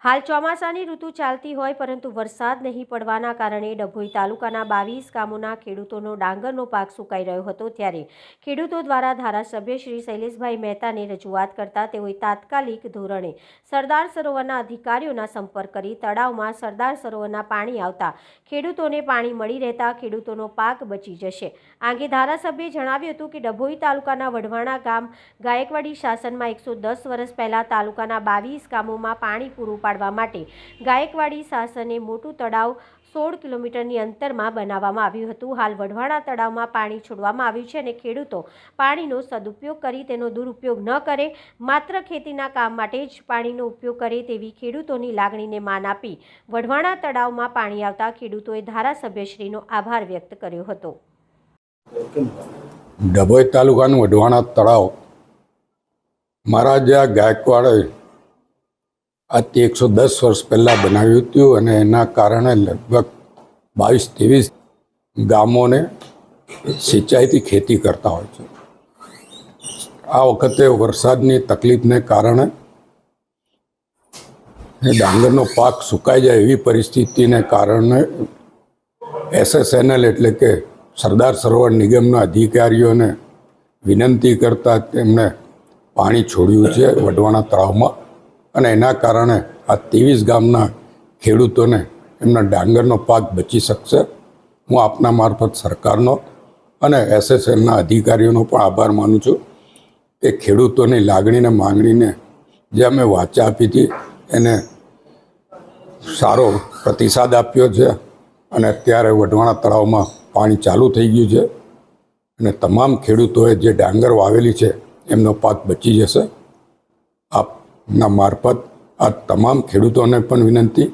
હાલ ચોમાસાની ઋતુ ચાલતી હોય પરંતુ વરસાદ નહીં પડવાના કારણે ડભોઈ તાલુકાના 22 ગામોના ખેડૂતોનો ડાંગરનો પાક સુકાઈ રહ્યો હતો। ત્યારે ખેડૂતો દ્વારા ધારાસભ્ય શ્રી શૈલેષભાઈ મહેતાને રજૂઆત કરતા તેઓએ તાત્કાલિક ધોરણે સરદાર સરોવરના અધિકારીઓના સંપર્ક કરી તળાવમાં સરદાર સરોવરના પાણી આવતા ખેડૂતોને પાણી મળી રહેતા ખેડૂતોનો પાક બચી જશે। આ અંગે ધારાસભ્યએ જણાવ્યું હતું કે ડભોઈ તાલુકાના વઢવાણા ગામ ગાયકવાડી શાસનમાં 110 વર્ષ પહેલા તાલુકાના 22 ગામોમાં પાણી પૂરું પાડવા માટે ગાયકવાડી શાસને મોટું તળાવ 16 કિલોમીટરની અંતરમાં બનાવવામાં આવ્યું હતું। હાલ વઢવાણા તળાવમાં પાણી છોડવામાં આવ્યું છે અને ખેડૂતો પાણીનો સદુપયોગ કરી તેનો દુરુપયોગ ન કરે, માત્ર ખેતીના કામ માટે જ પાણીનો ઉપયોગ કરે તેવી ખેડૂતોની લાગણીને માન આપી વઢવાણા તળાવમાં પાણી આવતા ખેડૂતોએ ધારાસભ્યશ્રીનો આભાર વ્યક્ત કર્યો હતો। ડભોઈ તાલુકાનું વઢવાણા તળાવ મહારાજા ગાયકવાડે આજથી 110 વર્ષ પહેલાં બનાવ્યું હતું અને એના કારણે લગભગ 22-23 ગામોને સિંચાઈથી ખેતી કરતા હોય છે। આ વખતે વરસાદની તકલીફને કારણે ડાંગરનો પાક સુકાઈ જાય એવી પરિસ્થિતિને કારણે SSNL એટલે કે સરદાર સરોવર નિગમના અધિકારીઓને વિનંતી કરતા તેમણે પાણી છોડ્યું છે વઢવાણા તળાવમાં અને એના કારણે આ 23 ગામના ખેડૂતોને એમના ડાંગરનો પાક બચી શકશે। હું આપના મારફત સરકારનો અને SSNના અધિકારીઓનો પણ આભાર માનું છું કે ખેડૂતોની લાગણીને માંગણીને જે અમે વાચા આપી હતી એને સારો પ્રતિસાદ આપ્યો છે અને અત્યારે વઢવાણા તળાવમાં પાણી ચાલુ થઈ ગયું છે અને તમામ ખેડૂતોએ જે ડાંગર વાવેલી છે એમનો પાક બચી જશે। આપના મારફત આ તમામ ખેડૂતોને પણ વિનંતી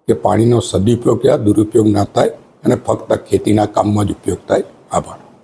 કે પાણીનો સદુપયોગ યા દુરુપયોગ ના થાય અને ફક્ત ખેતીના કામમાં જ ઉપયોગ થાય। આભાર।